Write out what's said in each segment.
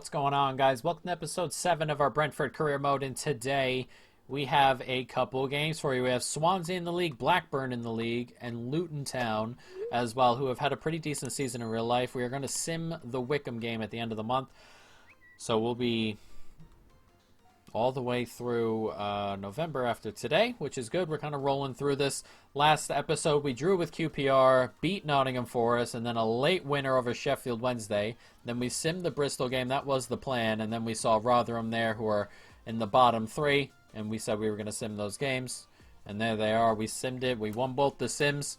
What's going on, guys? Welcome to episode 7 of our Brentford career mode, and today we have a couple games for you. We have Swansea in the league, Blackburn in the league, and Luton Town as well, who have had a pretty decent season in real life. We are going to sim the Wickham game at the end of the month, so we'll be all the way through November after today, which is good. We're kind of rolling through this. Last episode, we drew with QPR, beat Nottingham Forest, and then a late winner over Sheffield Wednesday. Then we simmed the Bristol game. That was the plan. And then we saw Rotherham there, who are in the bottom 3, and we said we were going to sim those games. And there they are. We simmed it. We won both the sims.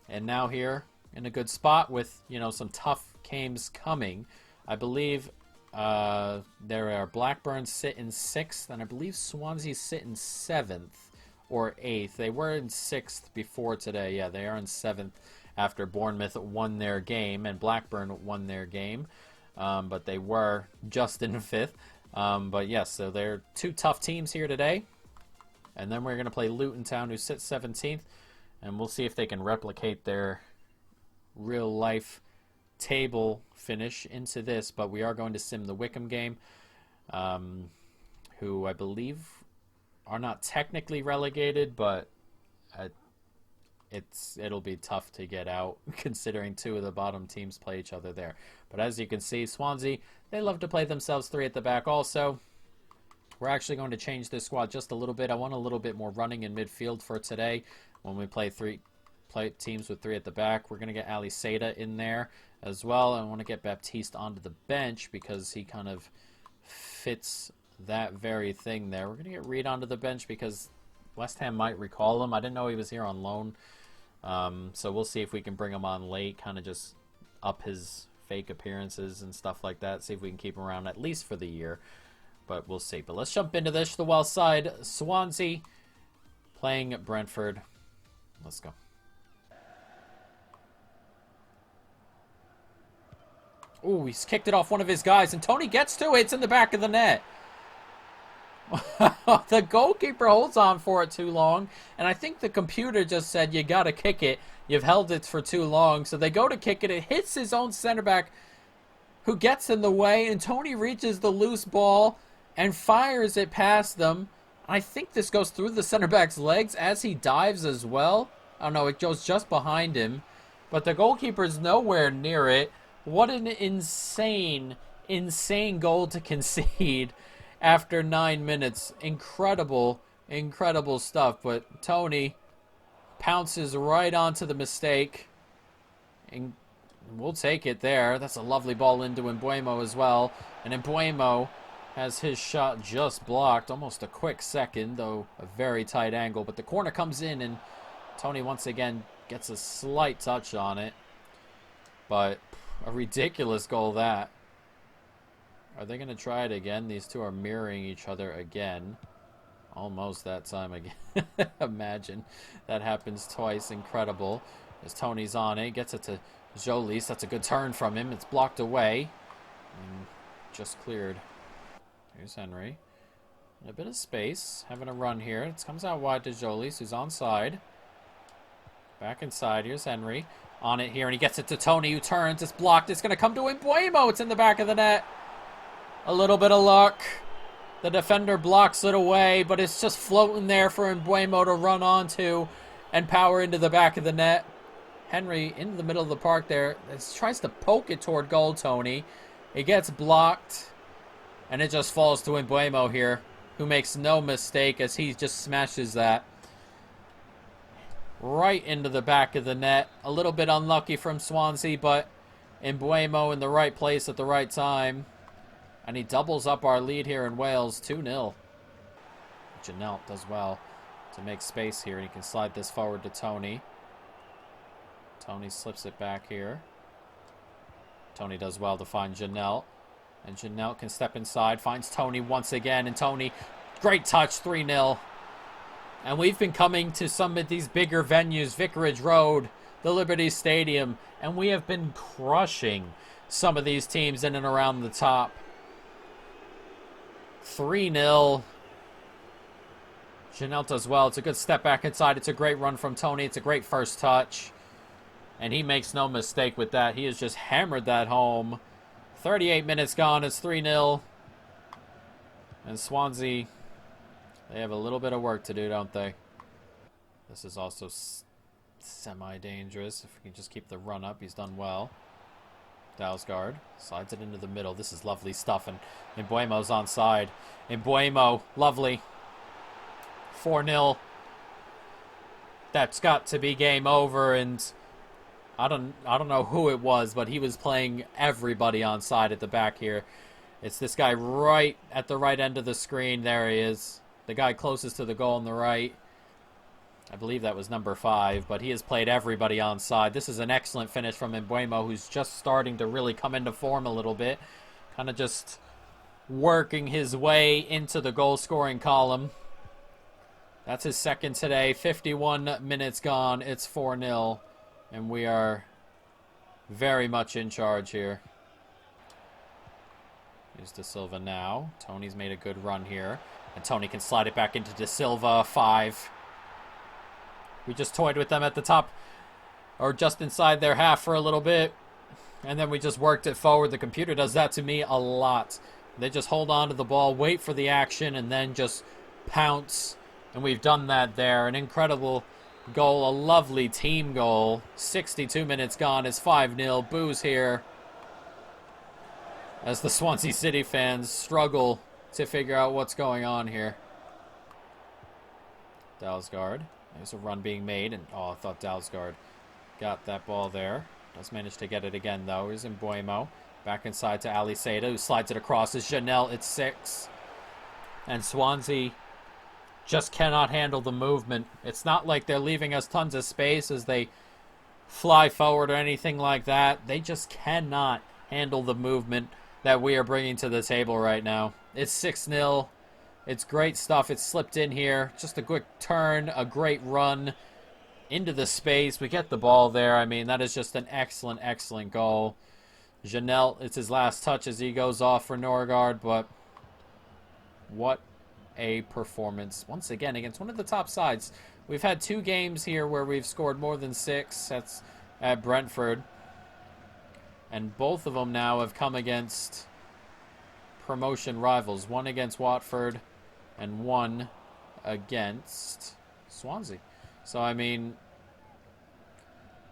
And now here in a good spot with, some tough games coming. I believe there are Blackburn sit in 6th, and I believe Swansea sit in 7th or 8th. They were in 6th before today. Yeah, they are in 7th after Bournemouth won their game and Blackburn won their game. But they were just in 5th. But yes, so they're two tough teams here today. And then we're going to play Luton Town, who sits 17th. And we'll see if they can replicate their real life table finish into this, but we are going to sim the Wickham game, who I believe are not technically relegated, but it'll be tough to get out considering two of the bottom teams play each other there. But as you can see, Swansea, they love to play themselves 3 at the back also. We're actually going to change this squad just a little bit. I want a little bit more running in midfield for today when we play teams with 3 at the back. We're going to get Ali Seda in there as well. I want to get Baptiste onto the bench because he kind of fits that very thing there. We're going to get Reed onto the bench because West Ham might recall him. I didn't know he was here on loan. So we'll see if we can bring him on late, kind of just up his fake appearances and stuff like that. See if we can keep him around at least for the year. But we'll see. But let's jump into this. The well side, Swansea playing Brentford. Let's go. Ooh, he's kicked it off one of his guys, and Tony gets to it. It's in the back of the net. The goalkeeper holds on for it too long, and I think the computer just said, you got to kick it. You've held it for too long. So they go to kick it. It hits his own center back, who gets in the way, and Tony reaches the loose ball and fires it past them. I think this goes through the center back's legs as he dives as well. Oh, no, it goes just behind him, but the goalkeeper's nowhere near it. What an insane goal to concede after 9 minutes. Incredible stuff. But Tony pounces right onto the mistake. And we'll take it there. That's a lovely ball into Mbeumo as well. And Mbeumo has his shot just blocked. Almost a quick second, though a very tight angle. But the corner comes in, and Tony once again gets a slight touch on it. But a ridiculous goal, that. Are they going to try it again? These two are mirroring each other again. Almost that time again. Imagine that happens twice. Incredible. As Tony's on it. Gets it to Jolis. That's a good turn from him. It's blocked away. And just cleared. Here's Henry. A bit of space. Having a run here. It comes out wide to Jolis, who's onside. Back inside. Here's Henry. On it here, and he gets it to Tony, who turns. It's blocked. It's going to come to Mbeumo. It's in the back of the net. A little bit of luck. The defender blocks it away, but it's just floating there for Mbeumo to run onto and power into the back of the net. Henry in the middle of the park there. Tries to poke it toward goal, Tony. It gets blocked, and it just falls to Mbeumo here, who makes no mistake as he just smashes that right into the back of the net. A little bit unlucky from Swansea, but Mbeumo in the right place at the right time. And he doubles up our lead here in Wales, 2-0. Janelt does well to make space here, and he can slide this forward to Tony. Tony slips it back here. Tony does well to find Janelt. And Janelt can step inside, finds Tony once again, and Tony, great touch, 3-0. And we've been coming to some of these bigger venues, Vicarage Road, the Liberty Stadium, and we have been crushing some of these teams in and around the top. 3-0. Janelt does well. It's a good step back inside. It's a great run from Tony. It's a great first touch. And he makes no mistake with that. He has just hammered that home. 38 minutes gone. It's 3-0. And Swansea, they have a little bit of work to do, don't they? This is also semi-dangerous. If we can just keep the run up, he's done well. Dalsgaard slides it into the middle. This is lovely stuff, and Mbeumo's onside. Mbeumo, lovely. 4-0. That's got to be game over, and I don't know who it was, but he was playing everybody onside at the back here. It's this guy right at the right end of the screen. There he is. The guy closest to the goal on the right. I believe that was number 5, but he has played everybody onside. This is an excellent finish from Mbeumo, who's just starting to really come into form a little bit. Kind of just working his way into the goal-scoring column. That's his second today. 51 minutes gone. It's 4-0, and we are very much in charge here. Here's De Silva now. Tony's made a good run here, and Tony can slide it back into De Silva. 5. We just toyed with them at the top, or just inside their half for a little bit, and then we just worked it forward. The computer does that to me a lot. They just hold on to the ball, wait for the action, and then just pounce. And we've done that there. An incredible goal, a lovely team goal. 62 minutes gone. It's 5-0. Boos here as the Swansea City fans struggle to figure out what's going on here. Dalsgaard. There's a run being made, and I thought Dalsgaard got that ball there. Does manage to get it again, though. Here's Mbeumo. Back inside to Ali Seda, who slides it across. It's Janelle. It's 6. And Swansea just cannot handle the movement. It's not like they're leaving us tons of space as they fly forward or anything like that. They just cannot handle the movement that we are bringing to the table right now. It's 6-0. It's great stuff. It's slipped in here. Just a quick turn, a great run into the space. We get the ball there. I mean, that is just an excellent, excellent goal. Janelle, it's his last touch as he goes off for Norgard, but what a performance. Once again, against one of the top sides. We've had 2 games here where we've scored more than 6. That's at Brentford. And both of them now have come against promotion rivals. One against Watford and one against Swansea. So, I mean,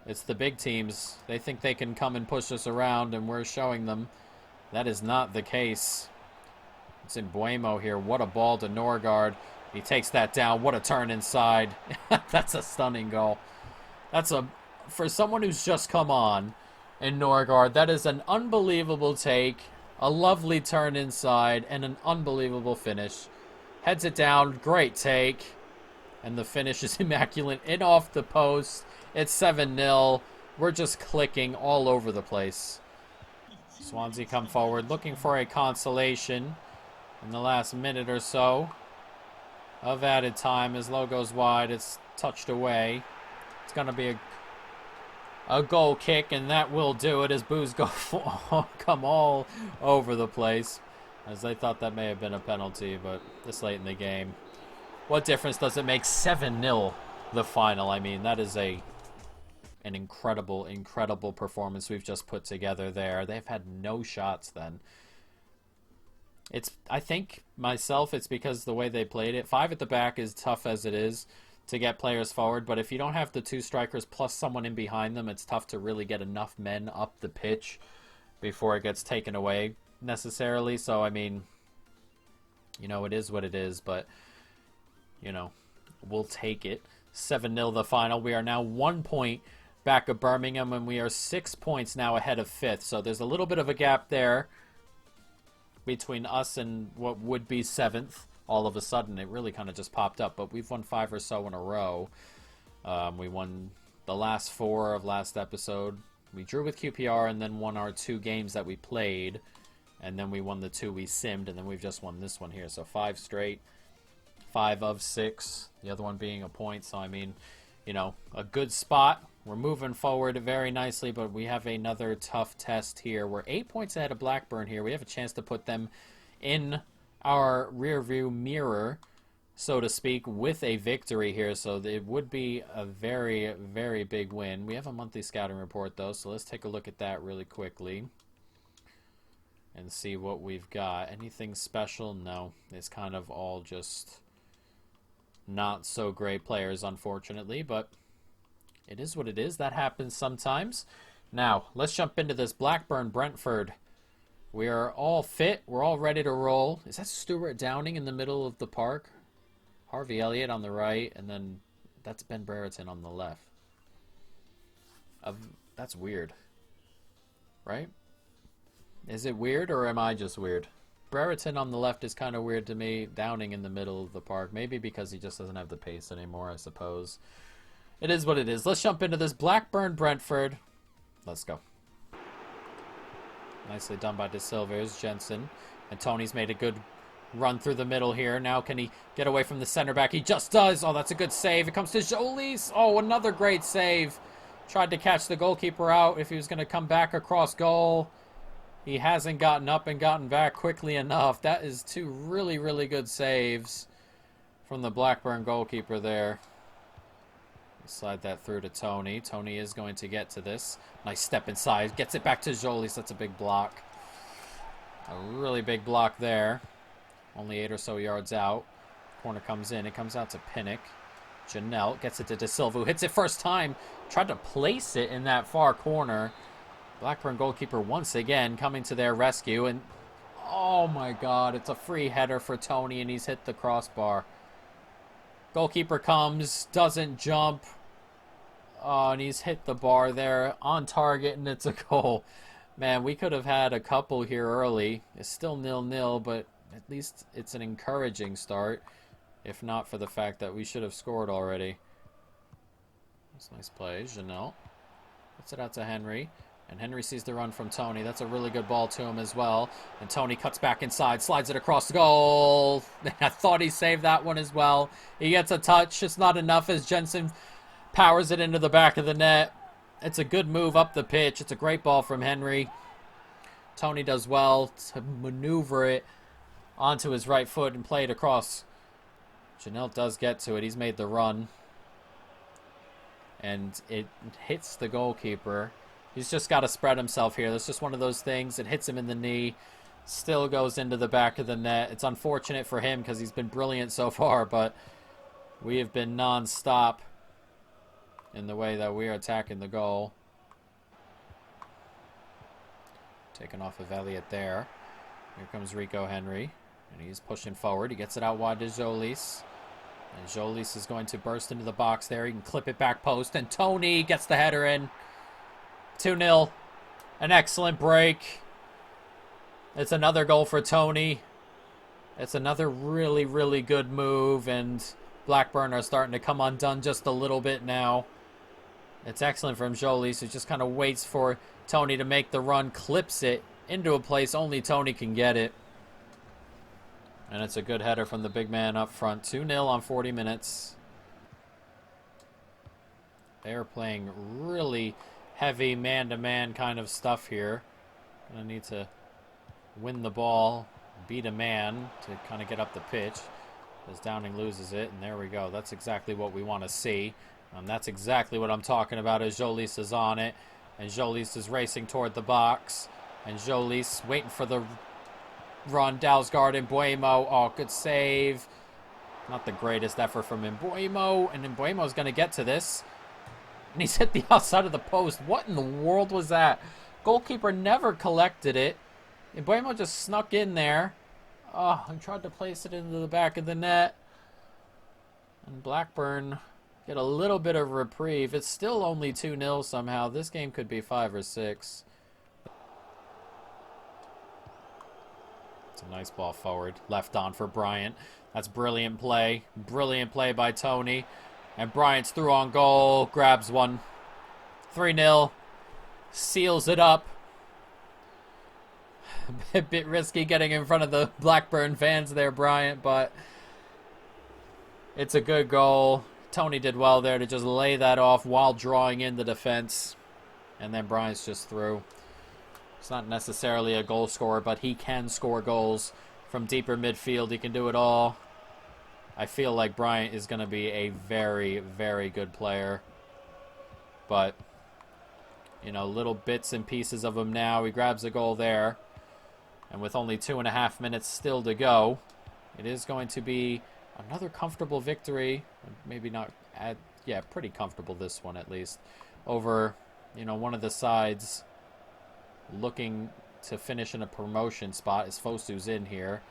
it's the big teams. They think they can come and push us around, and we're showing them that is not the case. It's Mbeumo here. What a ball to Norgard. He takes that down. What a turn inside. That's a stunning goal. For someone who's just come on in Norgard, that is an unbelievable take, a lovely turn inside, and an unbelievable finish. Heads it down. Great take. And the finish is immaculate. In off the post. It's 7-0. We're just clicking all over the place. Swansea come forward looking for a consolation in the last minute or so of added time. As low goes wide, it's touched away. It's going to be a goal kick, and that will do it as boos come all over the place, as they thought that may have been a penalty, but this late in the game. What difference does it make? 7-0 the final. I mean, that is an incredible, incredible performance we've just put together there. They've had no shots then. I think, myself, it's because the way they played it. 5 at the back is tough as it is to get players forward, but if you don't have the 2 strikers plus someone in behind them, it's tough to really get enough men up the pitch before it gets taken away necessarily. So, I mean, you know, it is what it is, but, you know, we'll take it. 7-0 the final. We are now 1 point back of Birmingham, and we are 6 points now ahead of 5th. So there's a little bit of a gap there between us and what would be 7th. All of a sudden, it really kind of just popped up. But we've won 5 or so in a row. We won the last 4 of last episode. We drew with QPR and then won our 2 games that we played. And then we won the 2 we simmed. And then we've just won this one here. So 5 straight. 5 of 6. The other one being a point. So, I mean, you know, a good spot. We're moving forward very nicely. But we have another tough test here. We're 8 points ahead of Blackburn here. We have a chance to put them in our rear view mirror, so to speak, with a victory here. So it would be a very, very big win. We have a monthly scouting report, though, so let's take a look at that really quickly. and see what we've got. Anything special? No. It's kind of all just not so great players, unfortunately, but it is what it is. That happens sometimes. Now, let's jump into this Blackburn-Brentford. We are all fit. We're all ready to roll. Is that Stuart Downing in the middle of the park? Harvey Elliott on the right, and then that's Ben Brereton on the left. That's weird. Right? Is it weird, or am I just weird? Brereton on the left is kind of weird to me. Downing in the middle of the park. Maybe because he just doesn't have the pace anymore, I suppose. It is what it is. Let's jump into this Blackburn-Brentford. Let's go. Nicely done by De Silva. Here's Jensen. And Tony's made a good run through the middle here. Now can he get away from the center back? He just does. Oh, that's a good save. It comes to Jolis. Oh, another great save. Tried to catch the goalkeeper out if he was going to come back across goal. He hasn't gotten up and gotten back quickly enough. That is two really, really good saves from the Blackburn goalkeeper there. Slide that through to Tony. Tony is going to get to this. Nice step inside. Gets it back to Jolis. That's a big block. A really big block there. Only 8 or so yards out. Corner comes in. It comes out to Pinnock. Janelle gets it to De Silva, who hits it first time. Tried to place it in that far corner. Blackburn goalkeeper once again coming to their rescue. And oh my God, it's a free header for Tony, and he's hit the crossbar. Goalkeeper comes, doesn't jump. Oh, and he's hit the bar there on target, and it's a goal. Man, we could have had a couple here early. It's still 0-0, but at least it's an encouraging start. If not for the fact that we should have scored already. That's a nice play. Janelle puts it out to Henry. And Henry sees the run from Tony. That's a really good ball to him as well. And Tony cuts back inside, slides it across the goal. I thought he saved that one as well. He gets a touch. It's not enough as Jensen powers it into the back of the net. It's a good move up the pitch. It's a great ball from Henry. Tony does well to maneuver it onto his right foot and play it across. Janelle does get to it. He's made the run. And it hits the goalkeeper. He's just got to spread himself here. That's just one of those things. It hits him in the knee. Still goes into the back of the net. It's unfortunate for him because he's been brilliant so far, but we have been non-stop in the way that we are attacking the goal. Taken off of Elliott there. Here comes Rico Henry. And he's pushing forward. He gets it out wide to Jolis. And Jolis is going to burst into the box there. He can clip it back post. And Tony gets the header in. 2-0. An excellent break. It's another goal for Tony. It's another really, really good move. And Blackburn are starting to come undone just a little bit now. It's excellent from Jolis, who just kind of waits for Tony to make the run. Clips it into a place only Tony can get it. And it's a good header from the big man up front. 2-0 on 40 minutes. They're playing really heavy man-to-man kind of stuff here. Gonna need to win the ball, beat a man to kind of get up the pitch. As Downing loses it, and there we go. That's exactly what we want to see. That's exactly what I'm talking about as Jolis is on it. And Jolis is racing toward the box. And Jolis waiting for the run. Dalsgaard and Mbuemo. Oh, good save. Not the greatest effort from Mbuemo. And Mbuemo's going to get to this. And he's hit the outside of the post. What in the world was that? Goalkeeper never collected it. Mbuemo just snuck in there. Oh, and tried to place it into the back of the net. And Blackburn get a little bit of reprieve. It's still only 2-0 somehow. This game could be 5 or 6. It's a nice ball forward. Left on for Bryant. That's brilliant play. Brilliant play by Tony. And Bryant's through on goal. Grabs one. 3-0. Seals it up. A bit risky getting in front of the Blackburn fans there, Bryant, but it's a good goal. Tony did well there to just lay that off while drawing in the defense. And then Bryant's just through. He's not necessarily a goal scorer, but he can score goals from deeper midfield. He can do it all. I feel like Bryant is going to be a very, very good player. But, you know, little bits and pieces of him now. He grabs a goal there. And with only 2.5 minutes still to go, it is going to be another comfortable victory. Maybe not, yeah, pretty comfortable this one at least. Over, one of the sides looking to finish in a promotion spot as Fosu's in here.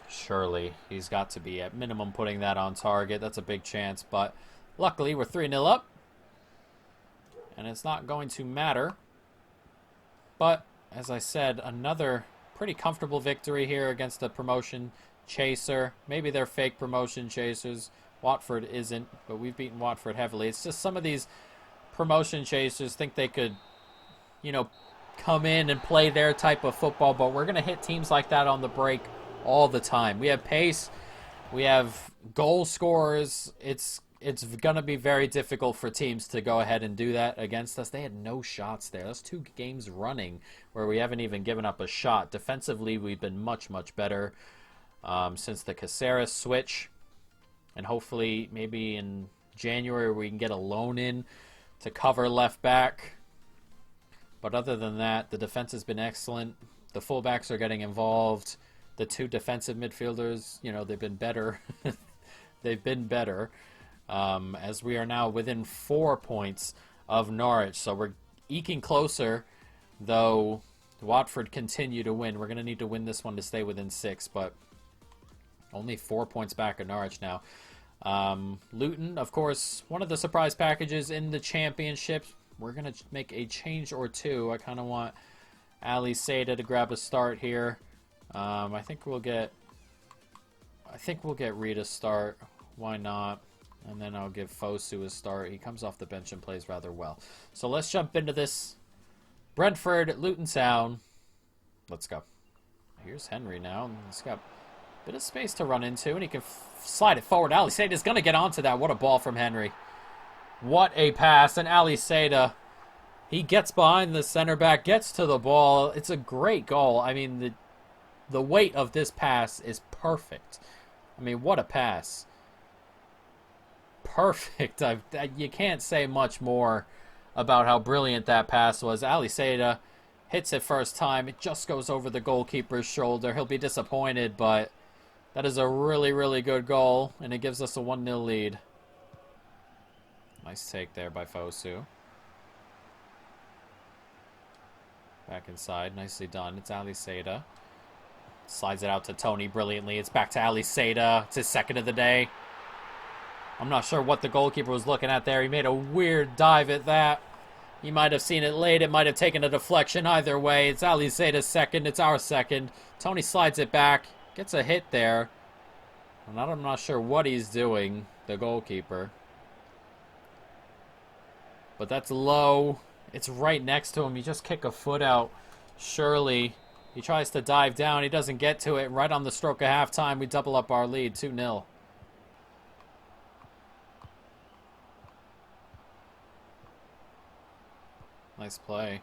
Surely he's got to be at minimum putting that on target. That's a big chance, but luckily we're 3-0 up. And it's not going to matter. But, as I said, another pretty comfortable victory here against the promotion chaser. Maybe they're fake promotion chasers. Watford isn't, but we've beaten Watford heavily. It's just some of these promotion chasers think they could, come in and play their type of football, but we're going to hit teams like that on the break all the time. We have pace. We have goal scorers. It's going to be very difficult for teams to go ahead and do that against us. They had no shots there. That's 2 games running where we haven't even given up a shot. Defensively, we've been much, much better since the Caceres switch. And hopefully, maybe in January, we can get a loan in to cover left back. But other than that, the defense has been excellent. The fullbacks are getting involved. The 2 defensive midfielders, they've been better. They've been better. As we are now within 4 points of Norwich. So we're eking closer, though Watford continue to win. We're going to need to win this one to stay within 6, but only 4 points back of Norwich now. Luton, of course, one of the surprise packages in the championship. We're going to make a change or 2. I kind of want Ali Seda to grab a start here. I think we'll get Reed a start. Why not? And then I'll give Fosu a start. He comes off the bench and plays rather well. So let's jump into this. Brentford, Luton Town. Let's go. Here's Henry now. He's got a bit of space to run into, and he can slide it forward. Ali Sada's going to get onto that. What a ball from Henry. What a pass. And Ali Sada, he gets behind the center back, gets to the ball. It's a great goal. I mean, the weight of this pass is perfect. I mean, what a pass. Perfect. You can't say much more about how brilliant that pass was. Ali Sada hits it first time. It just goes over the goalkeeper's shoulder. He'll be disappointed, but that is a really, really good goal, and it gives us a 1-0 lead. Nice take there by Fosu. Back inside. Nicely done. It's Ali Sada. Slides it out to Tony brilliantly. It's back to Ali Sada. It's his second of the day. I'm not sure what the goalkeeper was looking at there. He made a weird dive at that. He might have seen it late. It might have taken a deflection. Either way, it's Ali Sada's second. It's our second. Tony slides it back. Gets a hit there. I'm not sure what he's doing, the goalkeeper. But that's low. It's right next to him. You just kick a foot out. Surely. He tries to dive down. He doesn't get to it. Right on the stroke of halftime, we double up our lead. 2-0. Nice play.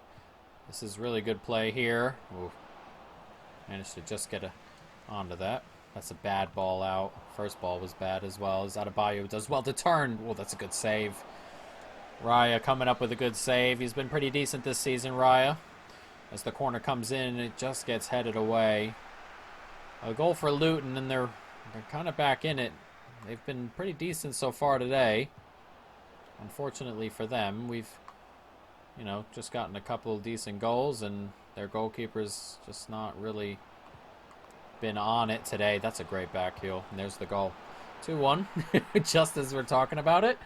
This is really good play here. Ooh. Managed to just get onto that. That's a bad ball out. First ball was bad as well. As Adebayo does well to turn. Oh, that's a good save. Raya coming up with a good save. He's been pretty decent this season, Raya. As the corner comes in, it just gets headed away. A goal for Luton, and they're kind of back in it. They've been pretty decent so far today. Unfortunately for them, we've, just gotten a couple of decent goals, and their goalkeeper's just not really been on it today. That's a great back heel, and there's the goal. 2-1, just as we're talking about it.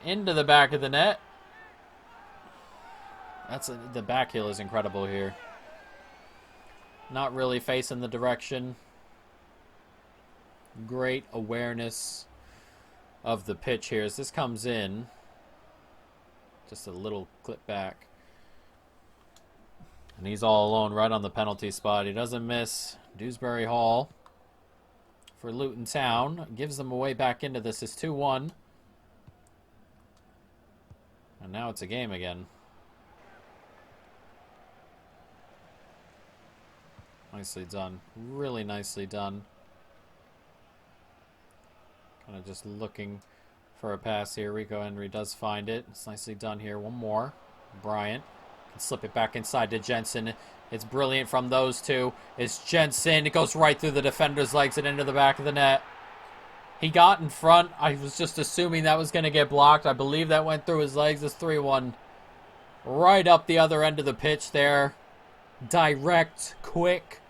Into the back of the net. The back heel is incredible here. Not really facing the direction. Great awareness of the pitch here. As this comes in, just a little clip back. And he's all alone right on the penalty spot. He doesn't miss. Dewsbury Hall for Luton Town. Gives them a way back into this. It's 2-1. And now it's a game again. Nicely done. Really nicely done. Kind of just looking for a pass here. Rico Henry does find it. It's nicely done here. One more. Bryant Slip it back inside to Jensen. It's brilliant from those two. It's Jensen. It goes right through the defender's legs and into the back of the net. He got in front. I was just assuming that was going to get blocked. I believe that went through his legs. It's 3-1. Right up the other end of the pitch there. Direct, quick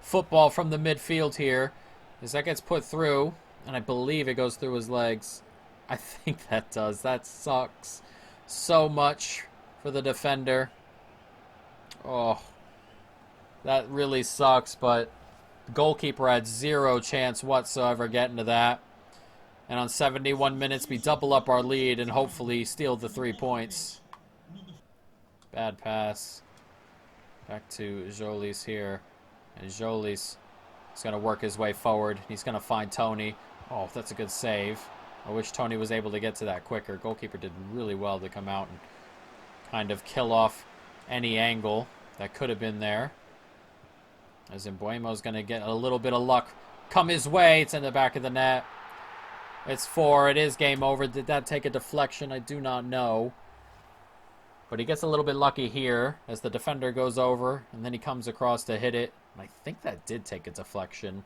football from the midfield here. As that gets put through, and I believe it goes through his legs. I think that does. That sucks so much for the defender. Oh, that really sucks, but the goalkeeper had zero chance whatsoever getting to that. And on 71 minutes, we double up our lead and hopefully steal the 3 points. Bad pass. Back to Jolis here. And Jolis is going to work his way forward. He's going to find Tony. Oh, that's a good save. I wish Tony was able to get to that quicker. Goalkeeper did really well to come out and kind of kill off any angle that could have been there. As Mbuemo's going to get a little bit of luck come his way. It's in the back of the net. It's 4. It is game over. Did that take a deflection? I do not know. But he gets a little bit lucky here as the defender goes over, and then he comes across to hit it. And I think that did take a deflection.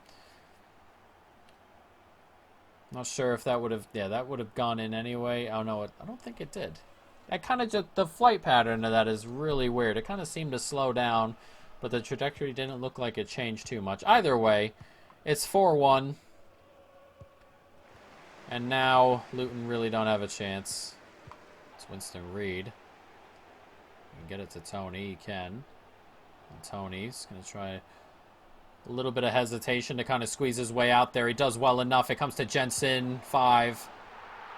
Not sure if that would have... Yeah, that would have gone in anyway. Oh, no, I don't think it did. That kind of just... The flight pattern of that is really weird. It kind of seemed to slow down, but the trajectory didn't look like it changed too much. Either way, it's 4-1. And now Luton really don't have a chance. It's Winston Reed. You can get it to Tony. He can. And Tony's going to try a little bit of hesitation to kind of squeeze his way out there. He does well enough. It comes to Jensen. 5.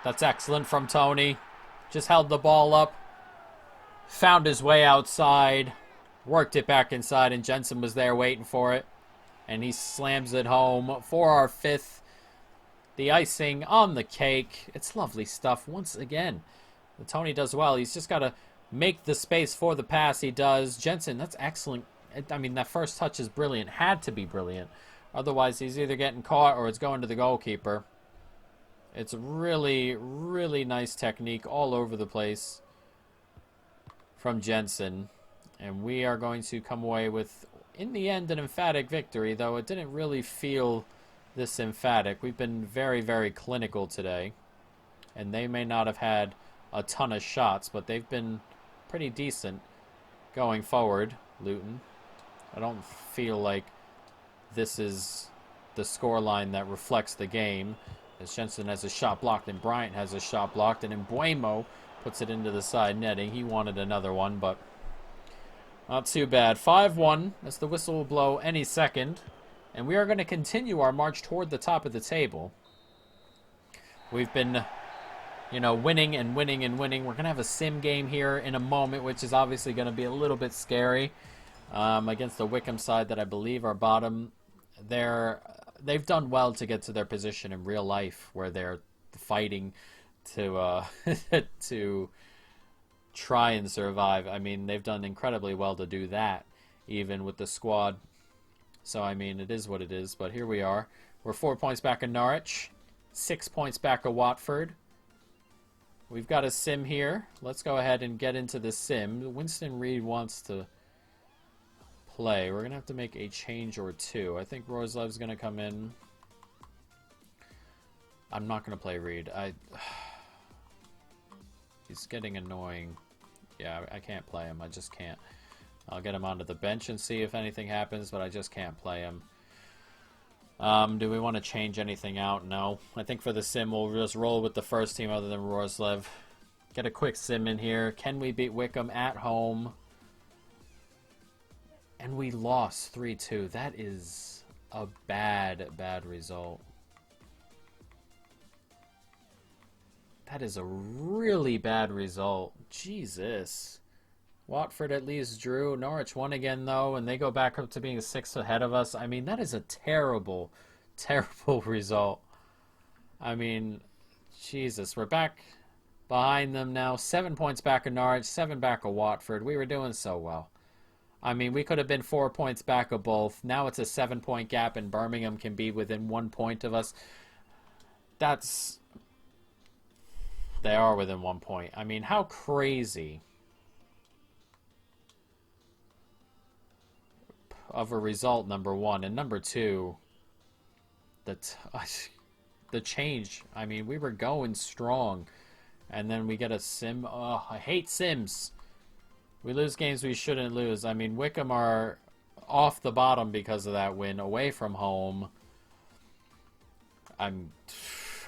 That's excellent from Tony. Just held the ball up. Found his way outside. Worked it back inside, and Jensen was there waiting for it. And he slams it home for our 5th. The icing on the cake. It's lovely stuff once again. Tony does well. He's just got to make the space for the pass. He does. Jensen, that's excellent. I mean, that first touch is brilliant. Had to be brilliant. Otherwise, he's either getting caught or it's going to the goalkeeper. It's really, really nice technique all over the place from Jensen. And we are going to come away with, in the end, an emphatic victory, though it didn't really feel this emphatic. We've been very, very clinical today. And they may not have had a ton of shots, but they've been pretty decent going forward, Luton. I don't feel like this is the scoreline that reflects the game. As Jensen has a shot blocked and Bryant has a shot blocked, and Mbuemo puts it into the side netting. He wanted another one, but not too bad. 5-1 as the whistle will blow any second. And we are going to continue our march toward the top of the table. We've been, winning and winning and winning. We're going to have a sim game here in a moment, which is obviously going to be a little bit scary against the Wickham side that I believe are bottom. They've done well to get to their position in real life where they're fighting to to try and survive. I mean, they've done incredibly well to do that, even with the squad. So, I mean, it is what it is. But here we are. We're 4 points back of Norwich. 6 points back of Watford. We've got a sim here. Let's go ahead and get into the sim. Winston Reed wants to play. We're going to have to make a change or two. I think Roslev's going to come in. I'm not going to play Reed. He's getting annoying. Yeah, I can't play him. I just can't. I'll get him onto the bench and see if anything happens, but I just can't play him. Do we want to change anything out? No. I think for the sim, we'll just roll with the first team other than Roslev. Get a quick sim in here. Can we beat Wickham at home? And we lost 3-2. That is a bad, bad result. That is a really bad result. Jesus. Watford at least drew. Norwich won again, though, and they go back up to being 6 ahead of us. I mean, that is a terrible, terrible result. I mean, Jesus. We're back behind them now. 7 points back of Norwich, 7 back of Watford. We were doing so well. I mean, we could have been 4 points back of both. Now it's a 7-point gap, and Birmingham can be within 1 point of us. They are within 1 point. I mean, how crazy of a result, number one. And number two, the change. I mean, we were going strong. And then we get a sim. Oh, I hate sims. We lose games we shouldn't lose. I mean, Wickham are off the bottom because of that win away from home. I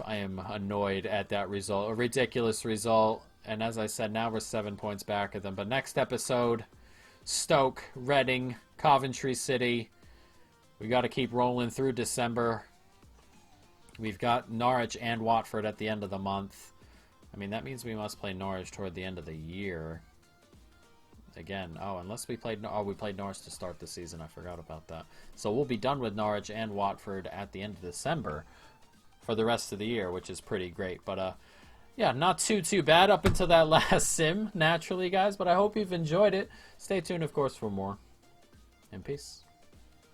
am annoyed at that result. A ridiculous result. And as I said, now we're 7 points back of them. But next episode, Stoke, Reading, Coventry City. We got to keep rolling through December. We've got Norwich and Watford at the end of the month. I mean, that means we must play Norwich toward the end of the year. Again, unless we played Norwich to start the season. I forgot about that. So we'll be done with Norwich and Watford at the end of December for the rest of the year, which is pretty great. But yeah, not too bad up until that last sim, naturally, guys. But I hope you've enjoyed it. Stay tuned, of course, for more. And peace.